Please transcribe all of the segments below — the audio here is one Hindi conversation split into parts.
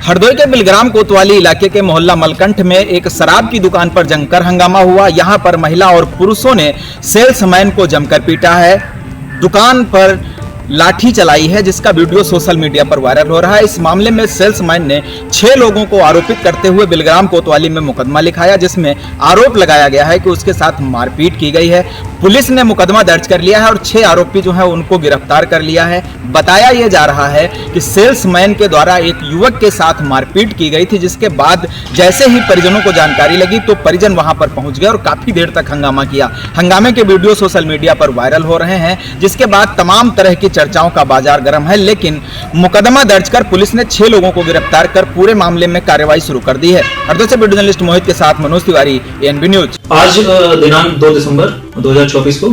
हरदोई के बिलग्राम कोतवाली इलाके के मोहल्ला मलकंठ में एक शराब की दुकान पर जमकर हंगामा हुआ। यहां पर महिला और पुरुषों ने सेल्समैन को जमकर पीटा है, दुकान पर लाठी चलाई है, जिसका वीडियो सोशल मीडिया पर वायरल हो रहा है। इस मामले में सेल्समैन ने 6 लोगों को आरोपित करते हुए बिलग्राम कोतवाली में मुकदमा लिखाया, जिसमें आरोप लगाया गया है कि उसके साथ मारपीट की गई है। पुलिस ने मुकदमा दर्ज कर लिया है और 6 आरोपी जो है उनको गिरफ्तार कर लिया है। बताया यह जा रहा है कि सेल्समैन के द्वारा एक युवक के साथ मारपीट की गई थी, जिसके बाद जैसे ही परिजनों को जानकारी लगी तो परिजन वहां पर पहुंच गए और काफी देर तक हंगामा किया। हंगामे के वीडियो सोशल मीडिया पर वायरल हो रहे हैं, जिसके बाद तमाम तरह की चर्चाओं का बाजार गर्म है। लेकिन मुकदमा दर्ज कर पुलिस ने 6 लोगों को गिरफ्तार कर पूरे मामले में कार्रवाई शुरू कर दी है। हरदोई से वीडियो जर्नलिस्ट मोहित के साथ मनोज तिवारी, एएनबी न्यूज। आज दिनांक 2 दिसंबर 2024 को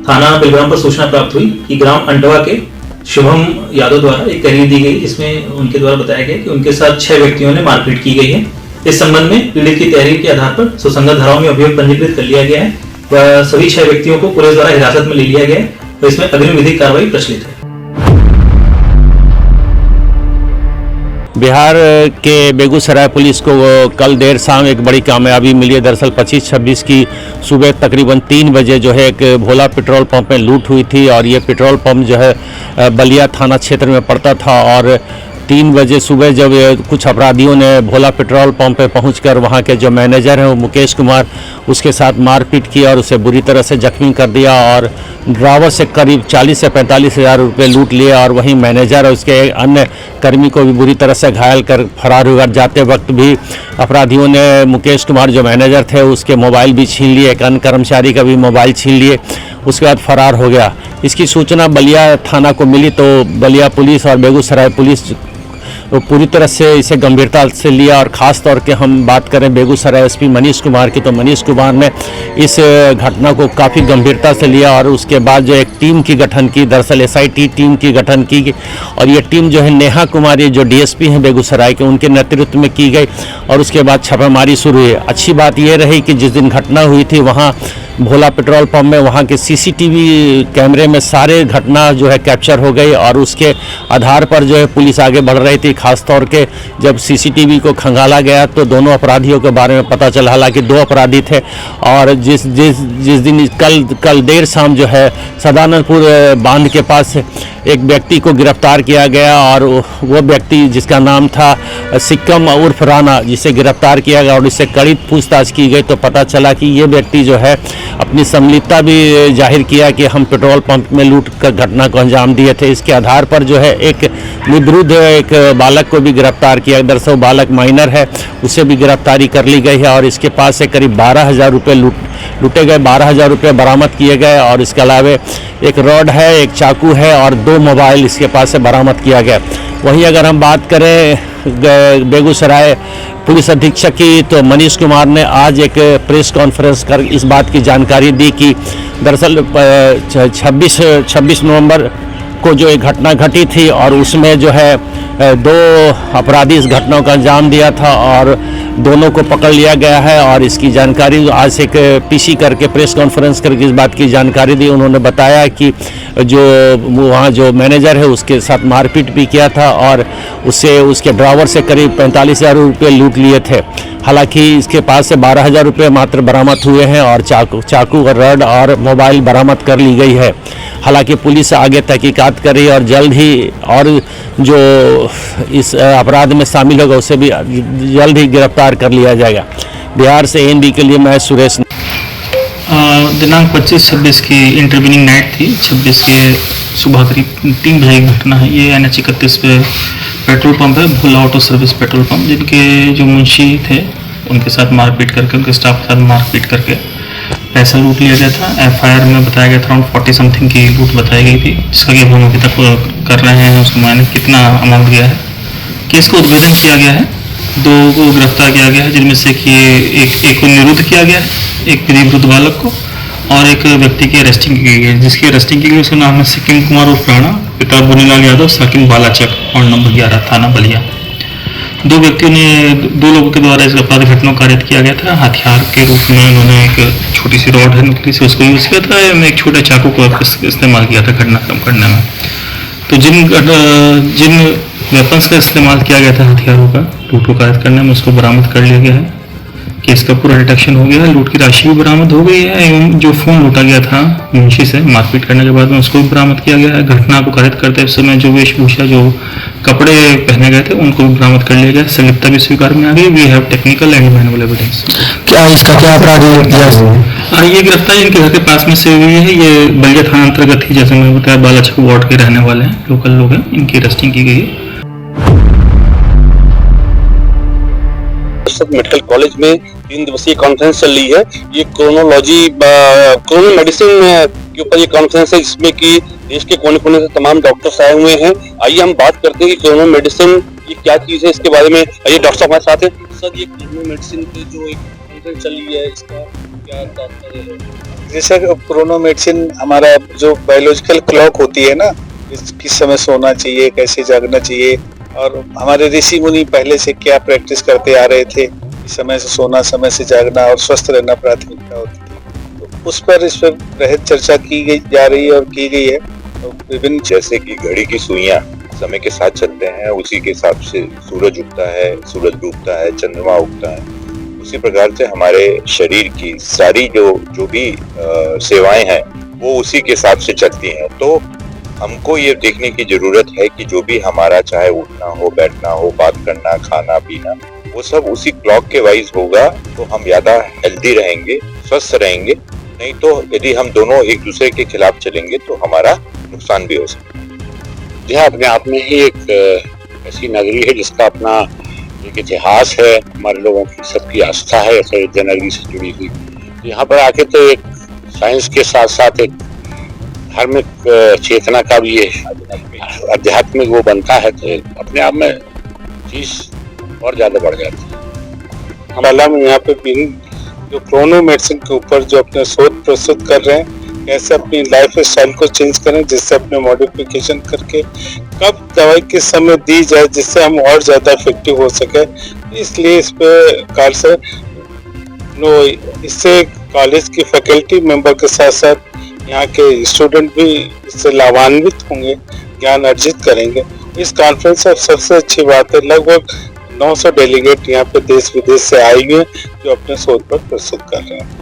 थाना बिलग्राम पर सूचना प्राप्त हुई कि ग्राम अंडवा के शुभम यादव द्वारा एक तहरीर दी गई, जिसमें उनके द्वारा बताया गया कि उनके साथ 6 व्यक्तियों ने मारपीट की गई है। इस संबंध में पीड़ित की तहरीर के आधार पर सुसंगत धाराओं में अभियोग पंजीकृत कर लिया गया है व सभी 6 व्यक्तियों को पुलिस द्वारा हिरासत में ले लिया गया है और इसमें अग्रिम विधिक कार्रवाई प्रचलित है। बिहार के बेगूसराय पुलिस को कल देर शाम एक बड़ी कामयाबी मिली है। दरअसल 25-26 की सुबह तकरीबन 3 बजे जो है एक भोला पेट्रोल पंप में लूट हुई थी और ये पेट्रोल पंप जो है बलिया थाना क्षेत्र में पड़ता था। और 3 बजे सुबह जब कुछ अपराधियों ने भोला पेट्रोल पंप पे पहुंचकर वहां के जो मैनेजर हैं वो मुकेश कुमार, उसके साथ मारपीट की और उसे बुरी तरह से जख्मी कर दिया और ड्राइवर से करीब 40 से 45 हज़ार रुपये लूट लिए और वहीं मैनेजर और उसके अन्य कर्मी को भी बुरी तरह से घायल कर फरार हुआ। जाते वक्त भी अपराधियों ने मुकेश कुमार जो मैनेजर थे उसके मोबाइल भी छीन लिए, एक अन्य कर्मचारी का भी मोबाइल छीन लिए, उसके बाद फरार हो गया। इसकी सूचना बलिया थाना को मिली तो बलिया पुलिस और बेगूसराय पुलिस पूरी तरह से इसे गंभीरता से लिया और ख़ास तौर के हम बात करें बेगूसराय एसपी मनीष कुमार की, तो मनीष कुमार ने इस घटना को काफ़ी गंभीरता से लिया और उसके बाद जो एक टीम की गठन की, दरअसल एसआईटी टीम की गठन की और ये टीम जो है नेहा कुमारी जो डीएसपी हैं बेगूसराय के, उनके नेतृत्व में की गई और उसके बाद छापेमारी शुरू हुई। अच्छी बात यह रही कि जिस दिन घटना हुई थी वहाँ भोला पेट्रोल पंप में वहाँ के सीसीटीवी कैमरे में सारे घटना जो है कैप्चर हो गई और उसके आधार पर जो है पुलिस आगे बढ़ रही थी। खास तौर के जब सीसीटीवी को खंगाला गया तो दोनों अपराधियों के बारे में पता चला, हालांकि 2 अपराधी थे और जिस दिन कल देर शाम जो है सदानंदपुर बांध के पास एक व्यक्ति को गिरफ्तार किया गया और वो व्यक्ति जिसका नाम था सिक्कम उर्फ राणा, जिसे गिरफ्तार किया गया और इससे कड़ी पूछताछ की गई तो पता चला कि ये व्यक्ति जो है अपनी संलिप्तता भी जाहिर किया कि हम पेट्रोल पंप में लूट कर घटना को अंजाम दिए थे। इसके आधार पर जो है एक विरुद्ध एक बालक को भी गिरफ्तार किया। दरअसल बालक माइनर है, उसे भी गिरफ्तारी कर ली गई है और इसके पास से करीब 12,000 रुपये लूटे गए, 12,000 रुपये बरामद किए गए और इसके अलावा एक रॉड है, एक चाकू है और 2 मोबाइल इसके पास से बरामद किया गया। वहीं अगर हम बात करें बेगूसराय पुलिस अधीक्षक की तो मनीष कुमार ने आज एक प्रेस कॉन्फ्रेंस कर इस बात की जानकारी दी कि दरअसल 26 नवंबर को जो एक घटना घटी थी और उसमें जो है 2 अपराधी इस घटना को अंजाम दिया था और दोनों को पकड़ लिया गया है और इसकी जानकारी आज एक पीसी करके प्रेस कॉन्फ्रेंस करके इस बात की जानकारी दी। उन्होंने बताया कि जो वहाँ जो मैनेजर है उसके साथ मारपीट भी किया था और उससे उसके ड्राइवर से करीब 45,000 रुपये लूट लिए थे। हालांकि इसके पास से 12,000 रुपये मात्र बरामद हुए हैं और चाकू और रॉड और मोबाइल बरामद कर ली गई है। हालांकि पुलिस आगे तहकीकात कर रही है और जल्द ही और जो इस अपराध में शामिल होगा उसे भी जल्द ही गिरफ्तार कर लिया जाएगा। बिहार से एएनबी के लिए मैं सुरेश। दिनांक 25-26 की इंटरवीनिंग नाइट थी। 26 के सुबह करीब 3 बजे की घटना है। ये NH 31 पे पेट्रोल पंप है, भोला ऑटो सर्विस पेट्रोल पंप, जिनके जो मुंशी थे उनके साथ मारपीट करके, उनके स्टाफ के साथ मारपीट करके पैसा लूट लिया गया था। एफआईआर में बताया गया था अराउंड 40 समथिंग की लूट बताई गई थी, जिसका कि हम अभी तक कर रहे हैं उसको मायने कितना अमाउंट गया है। केस को उद्भेदन किया गया है, 2 को गिरफ्तार किया गया है, जिनमें से कि एक को निरुद्ध किया गया है, एक विरुद्ध बालक को, और एक व्यक्ति की अरेस्टिंग की गई है, जिसकी अरेस्टिंग की गई उसका नाम है सिक्किम कुमार उर्फ राणा, पिता बुनीलाल यादव, साकिम बालाचक, वार्ड नंबर 11, थाना बलिया। 2 व्यक्तियों ने 2 लोगों के द्वारा इस अपराध घटना को कारित किया गया था। हथियार के रूप में उन्होंने एक छोटी सी रॉड है निकली से उसको यूज़ किया था, एक छोटे चाकू को इस्तेमाल किया था घटना कम करने में। तो जिन वेपन्स का इस्तेमाल किया गया था, हथियारों का लूट को कैद करने में, उसको बरामद कर लिया गया है। केस का पूरा डिटेक्शन हो गया है, लूट की राशि भी बरामद हो गई है एवं जो फोन लूटा गया था मुंशी से मारपीट करने के बाद में उसको भी बरामद किया गया है। घटना को कारित करते समय जो वेशभूषा, जो कपड़े पहने गए थे उनको भी बरामद कर लिया गया। संलिप्तता भी स्वीकार में आ गई। We have technical and manual evidence. क्या इसका क्या अपराध है? ये गिरफ्तारी इनके घर के पास में से हुई है। ये बलिया थाना अंतर्गत ही, जैसे मैं बताया, बालाचक वार्ड के रहने वाले हैं, लोकल लोग हैं। इनकी अरेस्टिंग की गई है। मेडिकल कॉलेज में 3 दिवसीय कॉन्फ्रेंस चल रही है। ये क्रोनो मेडिसिन के ऊपर ये कॉन्फ्रेंस है, जिसमें कि देश के कोने कोने से तमाम डॉक्टर्स आए हुए हैं। आइए हम बात करते हैं कि क्रोनो मेडिसिन ये क्या चीज है, इसके बारे में। ये डॉक्टर साहब हमारे साथ हैं। सर, ये क्रोनो मेडिसिन की जो एक कॉन्फ्रेंस चल रही है, इसका क्या तात्पर्य है? जैसे क्रोनो मेडिसिन हमारा जो बायोलॉजिकल क्लॉक होती है ना, किस समय सोना चाहिए, कैसे जागना चाहिए, और हमारे ऋषि मुनि पहले से क्या प्रैक्टिस करते आ रहे थे, समय से सोना, समय से जागना और स्वस्थ रहना प्राथमिकता होती थी। तो इस पर बृहद चर्चा की गई जा रही है और की गई है। तो विभिन्न, जैसे कि घड़ी की सुइयां समय के साथ चलते हैं, उसी के हिसाब से सूरज उगता है, सूरज डूबता है, चंद्रमा उगता है, उसी प्रकार से हमारे शरीर की सारी जो भी सेवाएं हैं वो उसी के हिसाब से चलती हैं। तो हमको ये देखने की जरूरत है कि जो भी हमारा, चाहे उठना हो, बैठना हो, बात करना, खाना पीना, वो सब उसी क्लॉक के वाइज होगा तो हम ज्यादा हेल्दी रहेंगे, स्वस्थ रहेंगे। नहीं तो यदि हम दोनों एक दूसरे के खिलाफ चलेंगे तो हमारा नुकसान भी हो सकता है। यह अपने आप में ही एक ऐसी नगरी है जिसका अपना एक इतिहास है, हमारे लोगों की सबकी आस्था है अयोध्या नगरी से जुड़ी हुई। यहाँ पर आके तो एक साइंस के साथ साथ एक धार्मिक चेतना का भी ये आध्यात्मिक वो बनता है, तो अपने आप में चीज और ज्यादा बढ़ जाती है। हमारा में यहाँ पे भी जो क्रोनो मेडिसिन के ऊपर जो अपने शोध प्रस्तुत कर रहे हैं, कैसे अपनी लाइफ स्टाइल को चेंज करें, जिससे अपने मॉडिफिकेशन करके कब दवाई किस समय दी जाए जिससे हम और ज्यादा इफेक्टिव हो सके। इसलिए इस पे कार से इससे कॉलेज की फैकल्टी मेंबर के साथ साथ यहाँ के स्टूडेंट भी इससे लाभान्वित होंगे, ज्ञान अर्जित करेंगे। इस कॉन्फ्रेंस में सबसे अच्छी बात है, लगभग 900 डेलीगेट यहाँ पे देश विदेश से आए हुए जो अपने शोध पर प्रस्तुत कर रहे हैं।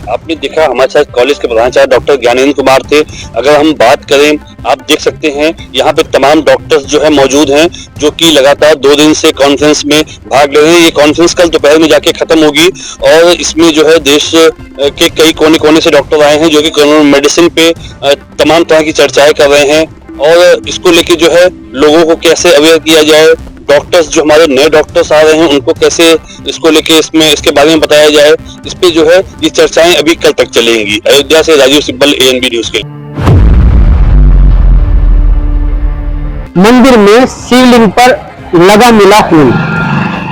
आपने देखा हमारे साथ कॉलेज के प्रधानाचार्य डॉक्टर ज्ञानेंद्र कुमार थे। अगर हम बात करें, आप देख सकते हैं यहाँ पे तमाम डॉक्टर्स जो है मौजूद हैं, जो कि लगातार 2 दिन से कॉन्फ्रेंस में भाग ले रहे हैं। ये कॉन्फ्रेंस कल दोपहर में जाके खत्म होगी और इसमें जो है देश के कई कोने कोने से डॉक्टर आए हैं, जो कि क्रोनो मेडिसिन पे तमाम तरह की चर्चाएं कर रहे हैं और इसको लेके जो है लोगों को कैसे अवेयर किया जाए, डॉक्टर्स जो हमारे नए डॉक्टर्स आ रहे हैं उनको कैसे इसको लेके इसके बारे में बताया जाए। इस पे जो है ये चर्चाएं अभी कल तक चलेंगी। अयोध्या से राजीव सिब्बल, ANB न्यूज के लिए। मंदिर में शिवलिंग पर लगा मिला खून,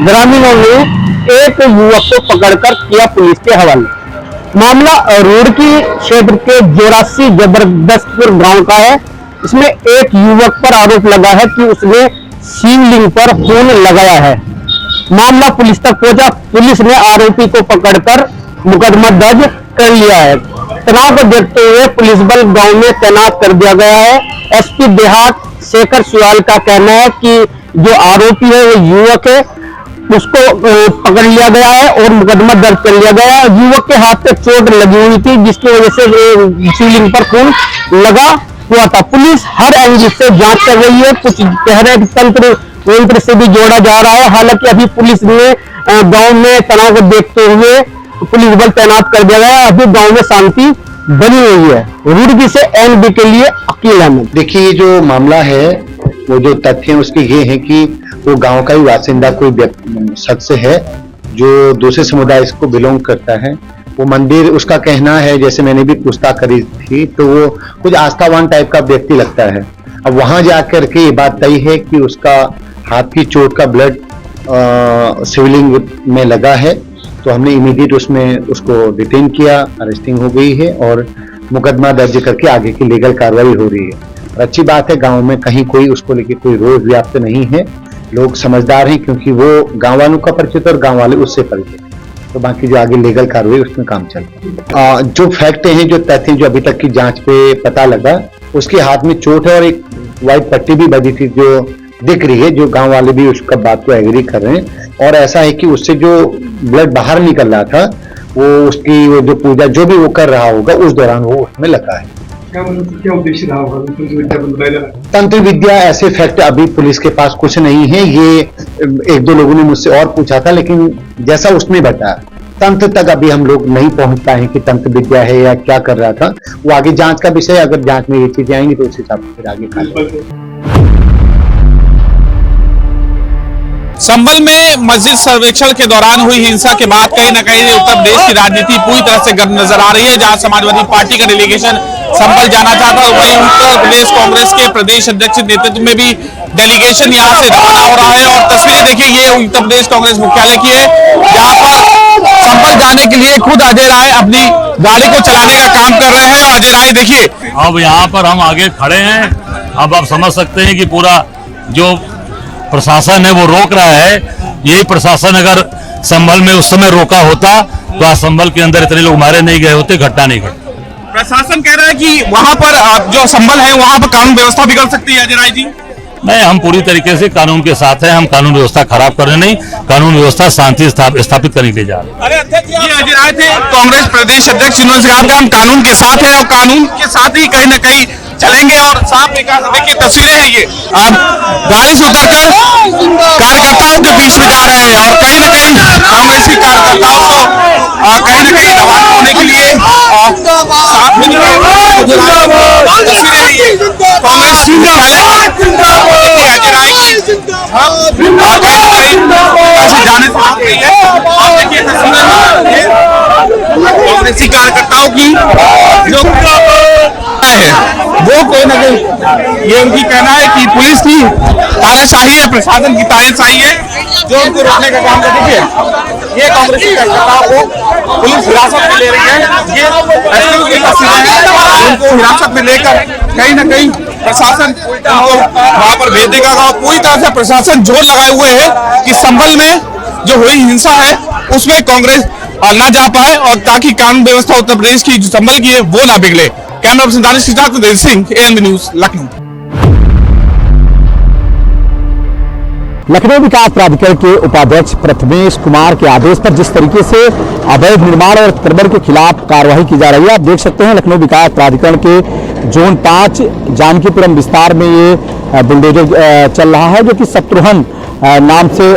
ग्रामीणों ने एक युवक को पकड़कर किया पुलिस के हवाले। मामला रुड़की क्षेत्र के जोरासी जबरदस्तपुर गांव का है। इसमें एक युवक पर आरोप लगा है कि उसने शिवलिंग पर खून लगाया है। मामला पुलिस तक पहुंचा। पुलिस ने आरोपी को पकड़कर मुकदमा दर्ज कर लिया है। तनाव को देखते हुए पुलिस बल गांव में तैनात कर दिया गया है। SP देहात शेखर सुयाल का कहना है कि जो आरोपी है वो युवक है, उसको पकड़ लिया गया है और मुकदमा दर्ज कर लिया गया है। युवक के हाथ पे चोट लगी हुई थी, जिसकी वजह से शिवलिंग पर खून लगा हुआ था। पुलिस हर एंगल से जांच कर रही है। कुछ कह रहे हैं तंत्र से भी जोड़ा जा रहा है। हालांकि अभी पुलिस ने गांव में तनाव को देखते हुए पुलिस बल तैनात कर दिया गया है। अभी गांव में शांति बनी हुई है। रुड़की से ANB के लिए अकील अहमद। देखिए, ये जो मामला है, वो जो तथ्य है उसके ये है कि वो गांव का ही वासिंदा कोई शख्स है जो दूसरे समुदाय को बिलोंग करता है। वो मंदिर, उसका कहना है, जैसे मैंने भी पूछताछ करी थी, तो वो कुछ आस्थावान टाइप का व्यक्ति लगता है। अब वहां जाकर के ये बात तय है कि उसका हाथ की चोट का ब्लड शिवलिंग में लगा है, तो हमने इमीडिएट उसमें उसको डिटेन किया, अरेस्टिंग हो गई है और मुकदमा दर्ज करके आगे की लीगल कार्रवाई हो रही है। और अच्छी बात है, गांव में कहीं कोई उसको लेके कोई रोष व्याप्त नहीं है। लोग समझदार हैं क्योंकि वो गांव वालों का परिचित और गांव वाले उससे परिचित हैं। तो बाकी जो आगे लीगल कार्रवाई उसमें काम चल रहा है। जो फैक्ट हैं, जो तथ्य जो अभी तक की जांच पे पता लगा, उसके हाथ में चोट है और एक व्हाइट पट्टी भी बजी थी जो दिख रही है, जो गांव वाले भी उसका बात को एग्री कर रहे हैं। और ऐसा है कि उससे जो ब्लड बाहर निकल रहा था, वो उसकी वो जो पूजा जो भी वो कर रहा होगा उस दौरान वो उसमें लगा है। क्या उद्देश्य रहा होगा? तंत्र विद्या ऐसे फैक्ट अभी पुलिस के पास कुछ नहीं है। ये एक दो लोगों ने मुझसे और पूछा था, लेकिन जैसा उसने बताया तंत्र तक अभी हम लोग नहीं पहुंच पाए हैं कि तंत्र विद्या है या क्या कर रहा था। वो आगे जांच का विषय, अगर जांच में ये चीजें आएंगी तो उस हिसाब से फिर आगे करेंगे। संभल में मस्जिद सर्वेक्षण के दौरान हुई हिंसा के बाद कहीं न कहीं उत्तर प्रदेश की राजनीति पूरी तरह से गर्म नजर आ रही है। जहां समाजवादी पार्टी का डेलीगेशन संभल जाना चाहता, वहीं उत्तर प्रदेश कांग्रेस के प्रदेश अध्यक्ष नेतृत्व में भी डेलीगेशन यहां से रवाना हो रहा है। और तस्वीरें देखिए, ये उत्तर प्रदेश कांग्रेस मुख्यालय की है, जहां पर संभल जाने के लिए खुद अजय राय अपनी गाड़ी को चलाने का काम कर रहे हैं। अजय राय देखिए, अब यहाँ पर हम आगे खड़े हैं। अब आप समझ सकते हैं कि पूरा जो प्रशासन है वो रोक रहा है। यही प्रशासन अगर संभल में उस समय रोका होता तो आज संभल के अंदर इतने लोग मारे नहीं गए होते, घटना नहीं घटती। प्रशासन कह रहा है कि वहां पर जो संभल है वहां पर कानून व्यवस्था बिगड़ सकती है। अजय राय जी, नहीं, हम पूरी तरीके से कानून के साथ हैं। हम कानून व्यवस्था खराब करने नहीं, कानून व्यवस्था शांति स्थापित करने के लिए जा रहे हैं। ये अजय राय थे, कांग्रेस प्रदेश अध्यक्ष, जिन्होंने कहा था हम कानून के साथ हैं और कानून के साथ ही कहीं न कहीं चलेंगे। और साफ ने कहा, देखिए तस्वीरें हैं ये, अब गाड़ी से उतरकर कार्यकर्ताओं के बीच में जा रहे हैं और कहीं न कहीं कांग्रेस के कार्यकर्ताओं को कहीं न कहीं रवाना होने के लिए साथ में तस्वीरें हैं ये कांग्रेस अजय राय की जाने से रोक रही है। आप देखिए तस्वीरें कांग्रेसी कार्यकर्ताओं की जो है वो कोई ना कोई, ये उनकी कहना है कि पुलिस की तानाशाही है, प्रशासन की तानाशाही है जो उनको रोकने का काम कर। देखिए, ये कांग्रेसी कार्यकर्ताओं को पुलिस हिरासत में ले रही है। ये एसपी की तस्वीरें हैं, उनको हिरासत में लेकर कहीं ना कहीं प्रशासन उनको वहां पर भेज देगा। और पूरी तरह से प्रशासन जोर लगाए हुए है कि संभल में जो हुई हिंसा है उसमें कांग्रेस ना जा पाए और ताकि कानून व्यवस्था उत्तर प्रदेश की जो संभल की है वो ना बिगड़े। कैमरा पर्सन दानिश के साथ देव सिंह, एएनबी न्यूज, लखनऊ। लखनऊ विकास प्राधिकरण के उपाध्यक्ष प्रथमेश कुमार के आदेश पर जिस तरीके से अवैध निर्माण और अतिक्रमण के खिलाफ कार्रवाई की जा रही है, आप देख सकते हैं लखनऊ विकास प्राधिकरण के जोन 5 जानकीपुरम विस्तार में ये बुलडोजर चल रहा है, जो कि शत्रुघ्न नाम से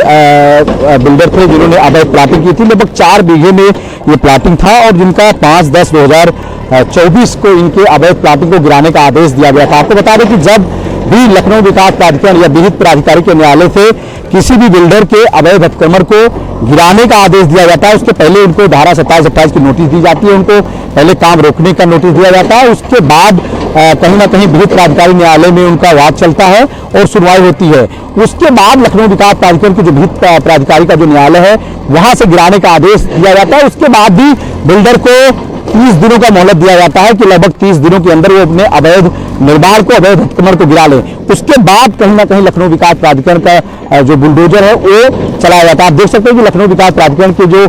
बिल्डर थे जिन्होंने अवैध प्लाटिंग की थी। लगभग 4 बीघे में ये प्लाटिंग था और जिनका 5/10/2024 को इनके अवैध प्लाटिंग को गिराने का आदेश दिया गया था। आपको बता दें कि जब भी लखनऊ विकास प्राधिकरण या विहित प्राधिकारी के न्यायालय से किसी भी बिल्डर के अवैध अतिक्रमण को गिराने का आदेश दिया जाता है, उसके पहले उनको धारा 27-28 की नोटिस दी जाती है, उनको पहले काम रोकने का नोटिस दिया जाता है। उसके बाद कहीं ना कहीं विहित प्राधिकारी न्यायालय में उनका वाद चलता है और सुनवाई होती है। उसके बाद लखनऊ विकास प्राधिकरण के जो विहित प्राधिकारी का जो न्यायालय है वहां से गिराने का आदेश दिया जाता है। उसके बाद भी बिल्डर को 30 दिनों का मोहलत दिया जाता है कि लगभग 30 दिनों के अंदर वो अपने अवैध निर्माण को, अवैध अतिक्रमण को गिरा लें। उसके बाद कहीं ना कहीं लखनऊ विकास प्राधिकरण का जो बुलडोजर है वो चलाया जाता है। आप देख सकते हैं कि लखनऊ विकास प्राधिकरण के जो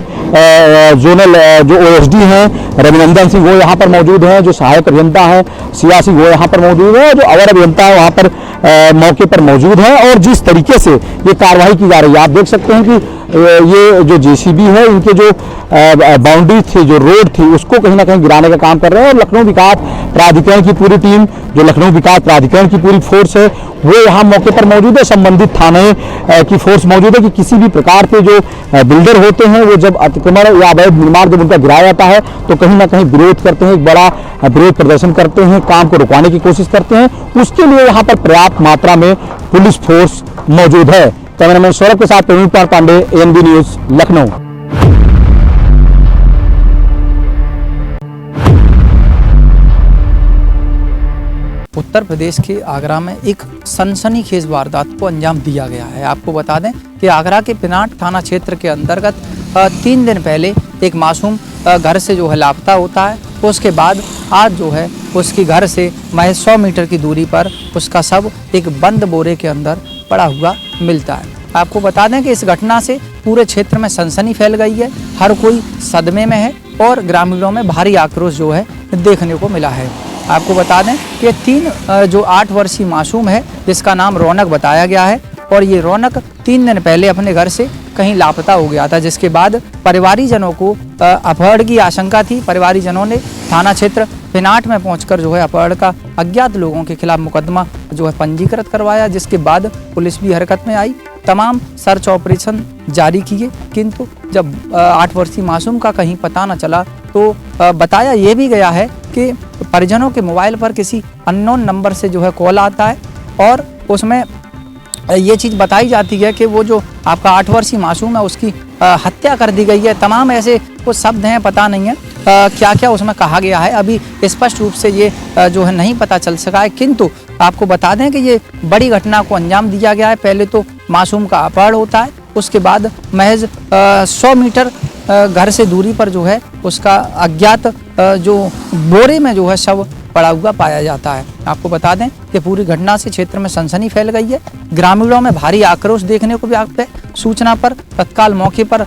जोनल जो ओएसडी हैं रविनंदन सिंह वो यहाँ पर मौजूद हैं, जो सहायक अभियंता हैं सिया सिंह वो यहाँ पर मौजूद है, जो अवर अभियंता है वहाँ पर मौके पर मौजूद है। और जिस तरीके से ये कार्रवाई की जा रही है, आप देख सकते हैं कि ये जो जेसीबी है इनके जो बाउंड्री थी, जो रोड थी, उसको कहीं ना कहीं गिराने का काम कर रहे हैं। और लखनऊ विकास प्राधिकरण की पूरी टीम, जो लखनऊ विकास प्राधिकरण की पूरी फोर्स है वो यहाँ मौके पर मौजूद है। संबंधित थाने की फोर्स मौजूद है कि किसी भी प्रकार के जो बिल्डर होते हैं वो जब अतिक्रमण या अवैध निर्माण जब उनका गिराया जाता है तो कहीं ना कहीं विरोध करते हैं, एक बड़ा विरोध प्रदर्शन करते हैं, काम को रुकवाने की कोशिश करते हैं। उसके लिए यहाँ पर पर्याप्त मात्रा में पुलिस फोर्स मौजूद है। कैमरामैन सौरभ के साथ प्रवीण कुमार पांडे, एएनबी न्यूज, लखनऊ। उत्तर प्रदेश के आगरा में एक सनसनीखेज वारदात को अंजाम दिया गया है। आपको बता दें कि आगरा के पिनाट थाना क्षेत्र के अंतर्गत 3 दिन पहले एक मासूम घर से जो है लापता होता है। उसके बाद आज जो है उसकी घर से महज 100 मीटर की दूरी पर उसका शव एक बंद बोरे के अंदर पड़ा हुआ मिलता है। आपको बता दें कि इस घटना से पूरे क्षेत्र में सनसनी फैल गई है, हर कोई सदमे में है और ग्रामीणों में भारी आक्रोश जो है देखने को मिला है। आपको बता दें कि 3 जो 8 वर्षीय मासूम है जिसका नाम रौनक बताया गया है और ये रौनक 3 दिन पहले अपने घर से कहीं लापता हो गया था, जिसके बाद परिवारीजनों को अपहरण की आशंका थी। परिवारीजनों ने थाना क्षेत्र पिनाट में पहुंचकर जो है अपहरण का अज्ञात लोगों के खिलाफ मुकदमा जो है पंजीकृत करवाया, जिसके बाद पुलिस भी हरकत में आई। तमाम सर्च ऑपरेशन जारी किए, किंतु जब 8 वर्षीय मासूम का कहीं पता न चला तो बताया ये भी गया है कि परिजनों के मोबाइल पर किसी अननोन नंबर से जो है कॉल आता है और उसमें ये चीज़ बताई जाती है कि वो जो आपका 8 वर्षीय मासूम है उसकी हत्या कर दी गई है। तमाम ऐसे कुछ शब्द हैं, पता नहीं है क्या क्या उसमें कहा गया है, अभी स्पष्ट रूप से ये जो है नहीं पता चल सका है। किंतु आपको बता दें कि ये बड़ी घटना को अंजाम दिया गया है। पहले तो मासूम का अपहरण होता है, उसके बाद महज 100 मीटर घर से दूरी पर जो है उसका अज्ञात जो बोरे में जो है शव पड़ा हुआ पाया जाता है। आपको बता दें कि पूरी घटना से क्षेत्र में सनसनी फैल गई है। ग्रामीणों में भारी आक्रोश देखने को भी आता है। सूचना पर तत्काल मौके पर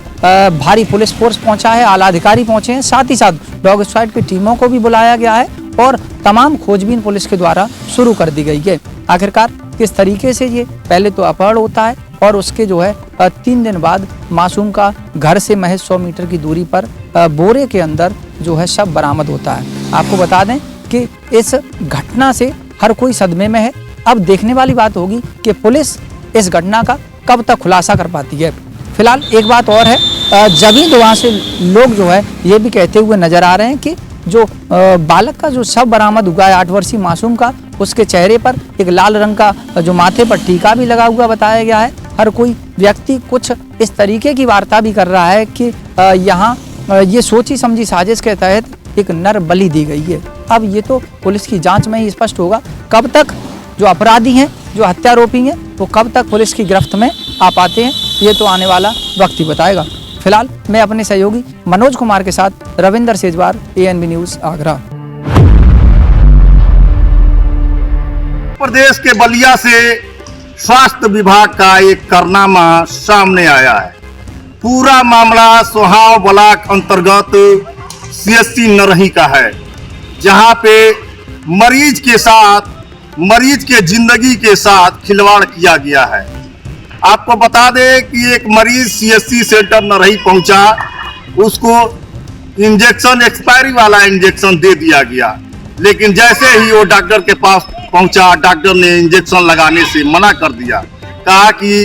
भारी पुलिस फोर्स पहुंचा है, आला अधिकारी पहुंचे हैं, साथ ही साथ डॉग स्क्वाड की टीमों को भी बुलाया गया है और तमाम खोजबीन पुलिस के द्वारा शुरू कर दी गई है। आखिरकार किस तरीके से ये पहले तो अपहरण होता है और उसके जो है 3 दिन बाद मासूम का घर से महज 100 मीटर की दूरी पर बोरे के अंदर जो है शव बरामद होता है। आपको बता दें कि इस घटना से हर कोई सदमे में है। अब देखने वाली बात होगी कि पुलिस इस घटना का कब तक खुलासा कर पाती है। फिलहाल एक बात और है, जबी दुआ से लोग जो है ये भी कहते हुए नजर आ रहे हैं कि जो बालक का जो शव बरामद हुआ है 8 वर्षीय मासूम का, उसके चेहरे पर एक लाल रंग का जो माथे पर टीका भी लगा हुआ बताया गया है। हर कोई व्यक्ति कुछ इस तरीके की वार्ता भी कर रहा है कि यहाँ ये सोची समझी साजिश के तहत एक नर बलि दी गई है। अब ये तो पुलिस की जांच में ही स्पष्ट होगा कब तक जो अपराधी हैं, जो हत्यारोपी हैं, वो कब तक पुलिस की गिरफ्त में आ पाते हैं, ये तो आने वाला वक्त ही बताएगा। फिलहाल मैं अपने सहयोगी मनोज कुमार के साथ रविंदर सेजवार, ANB न्यूज़ आगरा। प्रदेश के बलिया से स्वास्थ्य विभाग का एक कारनामा सामने आया है। पूरा मामला सोहाव ब्लॉक अंतर्गत CSC नरही का है, जहां पे मरीज के साथ, मरीज के जिंदगी के साथ खिलवाड़ किया गया है। आपको बता दें कि एक मरीज CSC सेंटर नरही पहुंचा, उसको इंजेक्शन, एक्सपायरी वाला इंजेक्शन दे दिया गया, लेकिन जैसे ही वो डॉक्टर के पास पहुंचा, डॉक्टर ने इंजेक्शन लगाने से मना कर दिया, कहा कि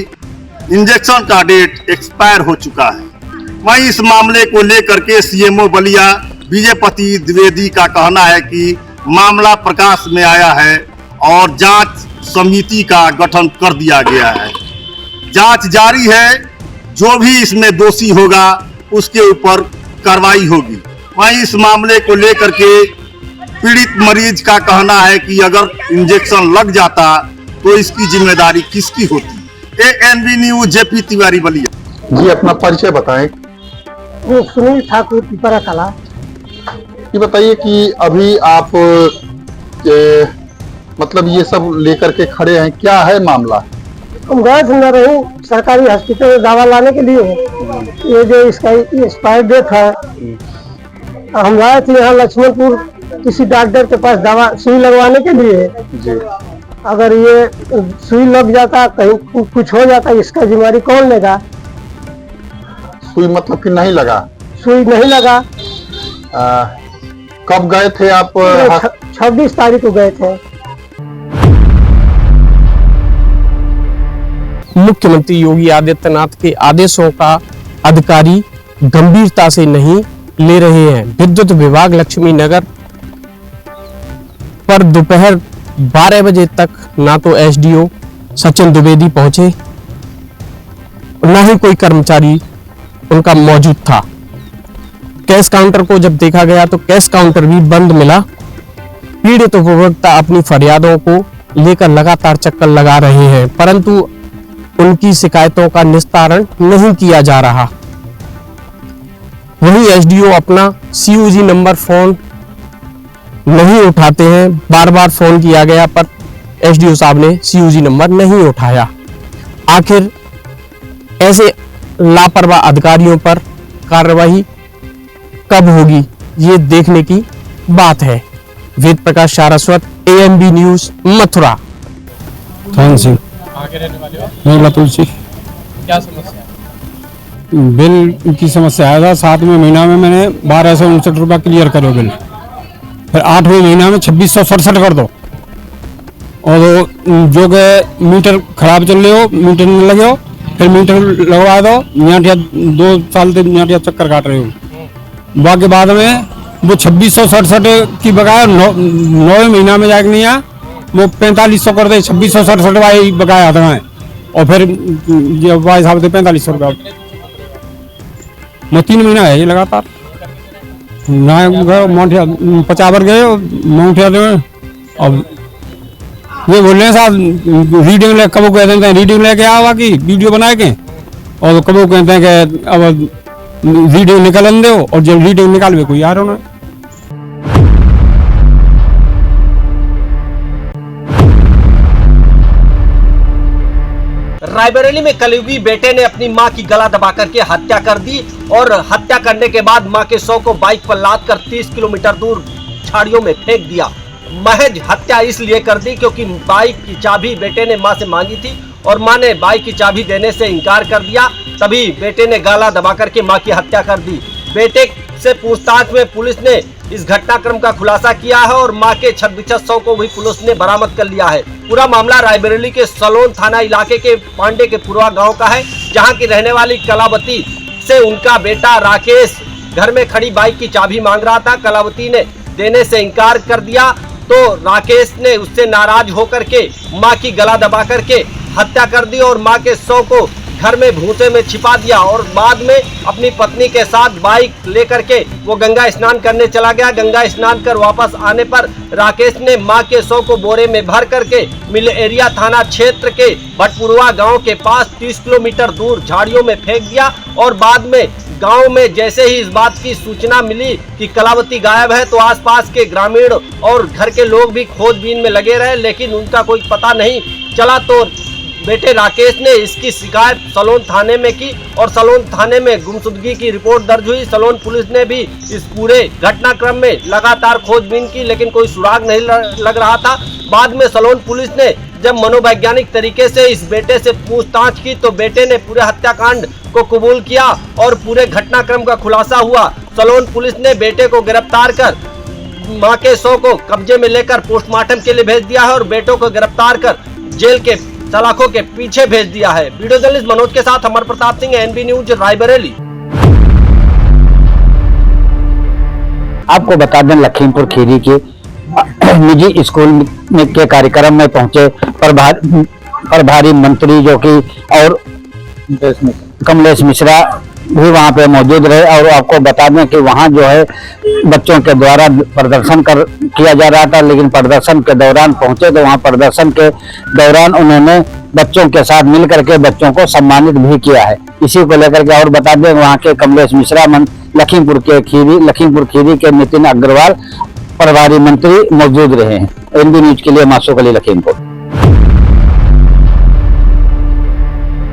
इंजेक्शन का डेट एक्सपायर हो चुका है। वहीं इस मामले को लेकर के CMO बलिया विजयपति द्विवेदी का कहना है कि मामला प्रकाश में आया है और जांच समिति का गठन कर दिया गया है। जांच जारी है, जो भी इसमें दोषी होगा उसके ऊपर कार्रवाई होगी। वहीं इस मामले को लेकर के पीड़ित मरीज का कहना है कि अगर इंजेक्शन लग जाता तो इसकी जिम्मेदारी किसकी होती। ANB news JP Tiwari Ballia. जी, अपना परिचय बताएं। सुनील ठाकुर पिपरा कला। ये बताइए कि अभी आप मतलब ये सब लेकर के खड़े हैं, क्या है मामला? हम गए थे ना रही सरकारी हॉस्पिटल में दवा लाने के लिए। ये जो इसका एक्सपायर डेट है, हम आए थे यहाँ लक्ष्मणपुर किसी डॉक्टर के पास दवा सुई लगवाने के लिए जी। अगर ये सुई लग जाता, कहीं कुछ हो जाता, इसका जिम्मेदारी कौन लेगा? सुई मतलब कि नहीं लगा? सुई नहीं लगा। कब गए थे आप? 26 तारीख को गए थे। मुख्यमंत्री योगी आदित्यनाथ के आदेशों का अधिकारी गंभीरता से नहीं ले रहे हैं। विद्युत विभाग लक्ष्मी नगर पर दोपहर 12 बजे तक ना तो SDO सचिन द्विवेदी पहुंचे, ना ही कोई कर्मचारी उनका मौजूद था। कैश काउंटर को जब देखा गया तो कैश काउंटर भी बंद मिला। पीड़ित उपभोक्ता अपनी फरियादों को लेकर लगातार चक्कर लगा रहे हैं, परंतु उनकी शिकायतों का निस्तारण नहीं किया जा रहा। वहीं SDO अपना CUG नंबर फोन नहीं उठाते हैं। बार बार फोन किया गया पर SDO साहब ने CUG नंबर नहीं उठाया। आखिर ऐसे लापरवाह अधिकारियों पर कार्रवाई कब होगी, ये देखने की बात है। Ved Prakash Saraswat, AMB news, Mathura. धन सिंह। आगे रहने वाले हो? महिला तुलसी। क्या समस्या? बिल की समस्या आया था। 7वें महीना में मैंने 1259 रुपया क्लियर करो बिल, फिर 8वें महीना में 2667 कर दो, और जो के मीटर खराब चल रहे हो, मीटर नहीं लगे हो, फिर मीटर लगवा दो। यहाँ 2 साल से यहाँ चक्कर काट रहे हो। बाकी बाद में वो 2667 की बकाया 9वें महीना में जाके नहीं आया, वो 4500 कर दे। 2667 वाई बकाया था, और फिर भाई साहब थे 4500 रुपया। मैं 3 महीना है ये लगातार ना मोटिया 50 गए मोटिया। अब ये बोल रहे हैं साहब रीडिंग ले, कबो कहते हैं रीडिंग लेके आवा की वीडियो बना के, और कबो कहते हैं कि अब रीडिंग निकाल दो, और जब रीडिंग निकाल कोई आ रहा है। रायबरेली में कलयुगी बेटे ने अपनी मां की गला दबाकर के हत्या कर दी, और हत्या करने के बाद मां के शव को बाइक पर लाद कर 30 किलोमीटर दूर झाड़ियों में फेंक दिया। महज हत्या इसलिए कर दी क्योंकि बाइक की चाबी बेटे ने मां से मांगी थी, और मां ने बाइक की चाबी देने से इनकार कर दिया। तभी बेटे ने गला दबाकर के मां की हत्या कर दी। बेटे से पूछताछ में पुलिस ने इस घटनाक्रम का खुलासा किया है, और मां के छत-बिछत शव को भी पुलिस ने बरामद कर लिया है। पूरा मामला रायबरेली के सलोन थाना इलाके के पांडे के पुरवा गांव का है, जहां की रहने वाली कलावती से उनका बेटा राकेश घर में खड़ी बाइक की चाबी मांग रहा था। कलावती ने देने से इनकार कर दिया, तो राकेश ने उससे नाराज होकर के मां की गला दबा करके हत्या कर दी, और मां के शव को घर में भूसे में छिपा दिया, और बाद में अपनी पत्नी के साथ बाइक लेकर के वो गंगा स्नान करने चला गया। गंगा स्नान कर वापस आने पर राकेश ने मां के शव को बोरे में भर करके मिल एरिया थाना क्षेत्र के भटपुरवा गांव के पास 30 किलोमीटर दूर झाड़ियों में फेंक दिया, और बाद में गांव में जैसे ही इस बात की सूचना मिली कि कलावती गायब है, तो आसपास के ग्रामीण और घर के लोग भी खोजबीन में लगे रहे, लेकिन उनका कोई पता नहीं चला। तो बेटे राकेश ने इसकी शिकायत सलोन थाने में की, और सलोन थाने में गुमशुदगी की रिपोर्ट दर्ज हुई। सलोन पुलिस ने भी इस पूरे घटनाक्रम में लगातार खोजबीन की, लेकिन कोई सुराग नहीं लग रहा था। बाद में सलोन पुलिस ने जब मनोवैज्ञानिक तरीके से इस बेटे से पूछताछ की, तो बेटे ने पूरे हत्याकांड को कबूल किया, और पूरे घटनाक्रम का खुलासा हुआ। सलोन पुलिस ने बेटे को गिरफ्तार कर मां के शव को कब्जे में लेकर पोस्टमार्टम के लिए भेज दिया है, और बेटों को गिरफ्तार कर जेल के सलाखों के पीछे भेज दिया है। वीडियो जर्नलिस्ट मनोज के साथ अमर प्रताप सिंह, NB न्यूज, रायबरेली। आपको बता दें, लखीमपुर खीरी के निजी स्कूल में के कार्यक्रम में पहुंचे प्रभारी मंत्री जो कि और कमलेश मिश्रा भी वहां पे मौजूद रहे, और आपको बता दें कि वहां जो है बच्चों के द्वारा प्रदर्शन किया जा रहा था, लेकिन प्रदर्शन के दौरान पहुंचे तो वहां प्रदर्शन के दौरान उन्होंने बच्चों के साथ मिलकर के बच्चों को सम्मानित भी किया है। इसी को लेकर के और बता दें, वहां के कमलेश मिश्रा लखीमपुर खीरी के नितिन अग्रवाल प्रभारी मंत्री मौजूद रहे हैं। NB न्यूज के लिए मासूक अली, लखीमपुर।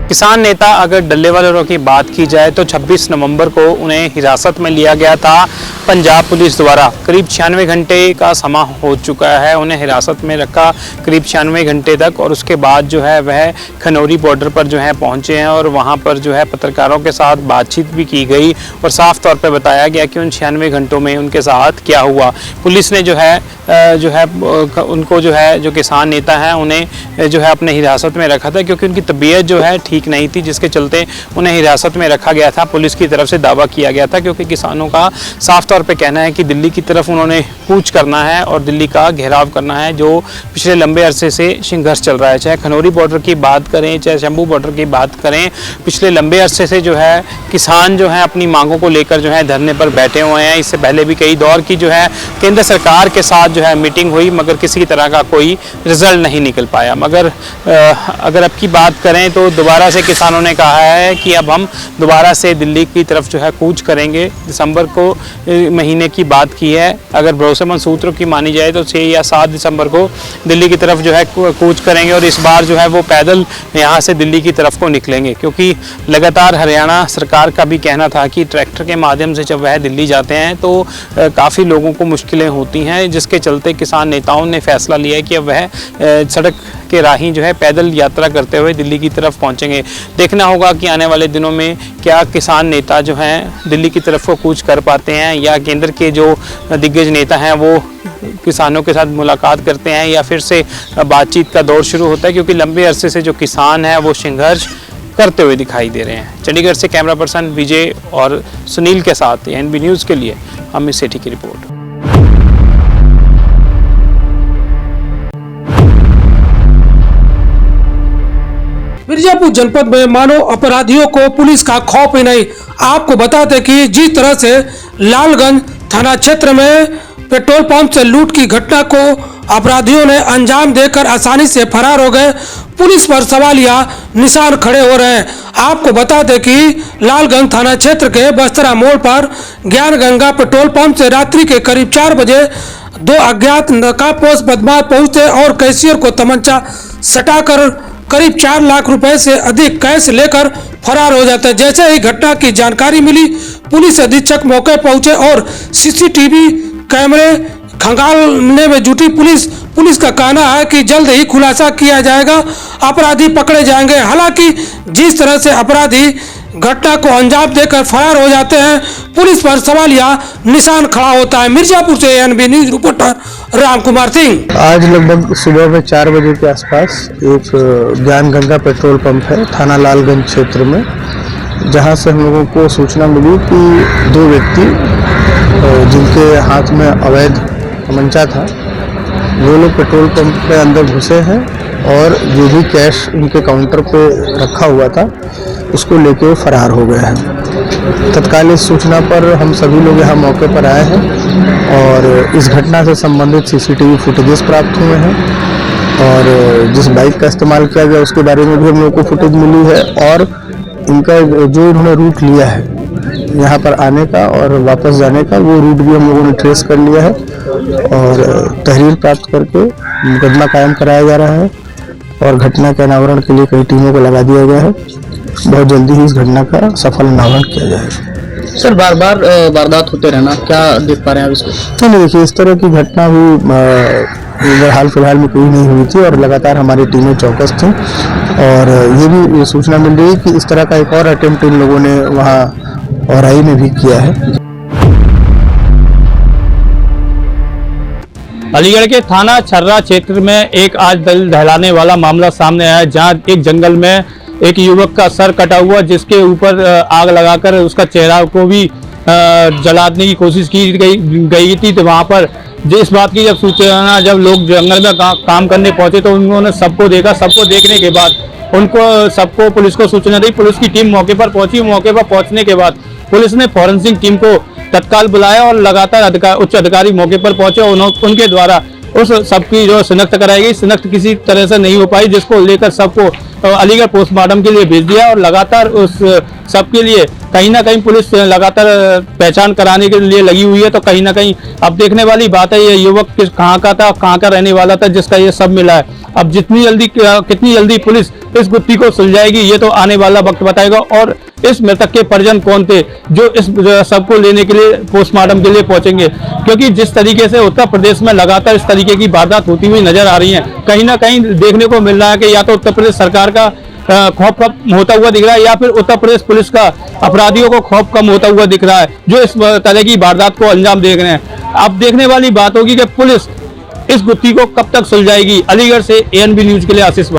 किसान नेता अगर डल्लेवालों की बात की जाए तो 26 नवंबर को उन्हें हिरासत में लिया गया था पंजाब पुलिस द्वारा। करीब 96 घंटे का समा हो चुका है, उन्हें हिरासत में रखा करीब 96 घंटे तक, और उसके बाद जो है वह खनौरी बॉर्डर पर जो है पहुंचे हैं, और वहां पर जो है पत्रकारों के साथ बातचीत भी की गई, और साफ तौर पर बताया गया कि उन 96 घंटों में उनके साथ क्या हुआ। पुलिस ने जो है उनको जो है जो किसान नेता हैं उन्हें जो है अपने हिरासत में रखा था, क्योंकि उनकी तबीयत जो है ठीक नहीं थी, जिसके चलते उन्हें हिरासत में रखा गया था। पुलिस की तरफ से दावा किया गया था, क्योंकि किसानों का साफ तौर पे कहना है कि दिल्ली की तरफ उन्होंने कूच करना है और दिल्ली का घेराव करना है, जो पिछले लंबे अरसे से संघर्ष चल रहा है। चाहे खनौरी बॉर्डर की बात करें, चाहे शंभू बॉर्डर की बात करें, पिछले लंबे अरसे से जो है किसान जो है अपनी मांगों को लेकर जो है धरने पर बैठे हुए हैं। इससे पहले भी कई दौर की जो है केंद्र सरकार के साथ जो है मीटिंग हुई, मगर किसी तरह का कोई रिजल्ट नहीं निकल पाया। मगर अगर अब की बात करें तो दोबारा से किसानों ने कहा है कि अब हम दोबारा से दिल्ली की तरफ जो है कूच करेंगे। दिसंबर को महीने की बात की है। अगर भरोसेमंद सूत्रों की मानी जाए तो 6 या 7 दिसंबर को दिल्ली की तरफ जो है कूच करेंगे और इस बार जो है वो पैदल यहाँ से दिल्ली की तरफ को निकलेंगे, क्योंकि लगातार हरियाणा सरकार का भी कहना था कि ट्रैक्टर के माध्यम से जब वह दिल्ली जाते हैं तो काफ़ी लोगों को मुश्किलें होती हैं, जिसके चलते किसान नेताओं ने फैसला लिया है कि अब वह सड़क के राही जो है पैदल यात्रा करते हुए दिल्ली की तरफ पहुंचेंगे। देखना होगा कि आने वाले दिनों में क्या किसान नेता जो हैं दिल्ली की तरफ को कूच कर पाते हैं, या केंद्र के जो दिग्गज नेता हैं वो किसानों के साथ मुलाकात करते हैं, या फिर से बातचीत का दौर शुरू होता है, क्योंकि लंबे अरसे से जो किसान हैं वो संघर्ष करते हुए दिखाई दे रहे हैं। चंडीगढ़ से कैमरा पर्सन विजय और सुनील के साथ एनबी न्यूज़ के लिए अमित सेठी की रिपोर्ट। मिर्जापुर जनपद में मानव अपराधियों को पुलिस का खौफ ही नहीं। आपको बताते कि जिस तरह से लालगंज थाना क्षेत्र में पेट्रोल पंप से लूट की घटना को अपराधियों ने अंजाम देकर आसानी से फरार हो गए, पुलिस पर सवालिया निशान खड़े हो रहे हैं। आपको बताते कि लालगंज थाना क्षेत्र के बस्तरा मोड़ पर ज्ञान गंगा पेट्रोल पंप से रात्रि के करीब 4 बजे 2 अज्ञात नकाबपोश बदमाश पहुंचते और कैशियर को तमंचा सटाकर करीब 4 लाख रुपए से अधिक कैश लेकर फरार हो जाते हैं। जैसे ही घटना की जानकारी मिली, पुलिस अधीक्षक मौके पहुंचे और सीसीटीवी कैमरे खंगालने में जुटी पुलिस का कहना है कि जल्द ही खुलासा किया जाएगा, अपराधी पकड़े जाएंगे। हालांकि जिस तरह से अपराधी घटना को अंजाम देकर फरार हो जाते हैं, पुलिस पर सवालिया निशान खड़ा होता है। मिर्जापुर से NB news reporter Ram Kumar Singh. आज लगभग सुबह में 4 बजे के आसपास एक ज्ञान गंगा पेट्रोल पंप है थाना लालगंज क्षेत्र में, जहां से हम लोगों को सूचना मिली कि 2 व्यक्ति जिनके हाथ में अवैध तमंचा था, वो लोग पेट्रोल पंप के अंदर घुसे हैं और जो भी कैश उनके काउंटर पे रखा हुआ था उसको लेके वो फरार हो गए हैं। तत्काल इस सूचना पर हम सभी लोग यहाँ मौके पर आए हैं और इस घटना से संबंधित सीसीटीवी फुटेजेस प्राप्त हुए हैं और जिस बाइक का इस्तेमाल किया गया उसके बारे में भी हम लोग को फुटेज मिली है और इनका जो इन्होंने रूट लिया है यहाँ पर आने का और वापस जाने का, वो रूट भी हम लोगों ने ट्रेस कर लिया है और तहरीर प्राप्त करके मुकदमा कायम कराया जा रहा है और घटना के अनावरण के लिए कई टीमों को लगा दिया गया है। बहुत जल्दी ही इस घटना का सफल अनावरण किया जाएगा। सर, बार बार वारदात होते रहना, क्या देख पा रहे हैं आप इसको? नहीं, देखिए, इस तरह की घटना भी हाल फिलहाल में कोई नहीं हुई थी और लगातार हमारी टीमें चौकस थी और ये भी सूचना मिल रही है कि इस तरह का एक और अटेम्प्ट इन लोगों ने वहाँ औराई में भी किया है। अलीगढ़ के थाना छर्रा क्षेत्र में एक आज दिल दहलाने वाला मामला सामने आया, जहां एक जंगल में एक युवक का सर कटा हुआ, जिसके ऊपर आग लगाकर उसका चेहरा को भी जलाने की कोशिश की गई थी। तो वहां पर इस बात की जब सूचना, जब लोग जंगल में काम करने पहुंचे तो उन्होंने सबको देखा। सबको देखने के बाद सबको पुलिस को सूचना दी। पुलिस की टीम मौके पर पहुंची। मौके पर पहुंचने के बाद पुलिस ने फॉरेंसिक टीम को तत्काल बुलाया और लगातार उच्च अधिकारी मौके पर पहुंचे। उनके द्वारा उस सबकी जो शिनाख्त कराई गई, शिनाख्त किसी तरह से नहीं हो पाई, जिसको लेकर सबको अलीगढ़ पोस्टमार्टम के लिए भेज दिया और लगातार उस सबके लिए कहीं ना कहीं पुलिस लगातार पहचान कराने के लिए लगी हुई है। तो कहीं ना कहीं अब देखने वाली बात है ये युवक कहाँ का था, कहाँ का रहने वाला था, जिसका ये सब मिला है। अब कितनी जल्दी पुलिस इस गुत्थी को सुलझाएगी ये तो आने वाला वक्त बताएगा। और इस मृतक के परिजन कौन थे जो इस सबको लेने के लिए पोस्टमार्टम के लिए पहुंचेंगे, क्योंकि जिस तरीके से उत्तर प्रदेश में लगातार इस तरीके की वारदात होती हुई नजर आ रही है, कहीं ना कहीं देखने को मिल रहा है कि या तो उत्तर प्रदेश सरकार का खौफ कम होता हुआ दिख रहा है या फिर उत्तर प्रदेश पुलिस का अपराधियों को खौफ कम होता हुआ दिख रहा है जो इस तरह की वारदात को अंजाम दे रहे हैं। अब देखने वाली बात होगी कि पुलिस इस गुत्थी को कब तक सुलझाएगी। अलीगढ़ से एएनबी न्यूज के लिए आशीष।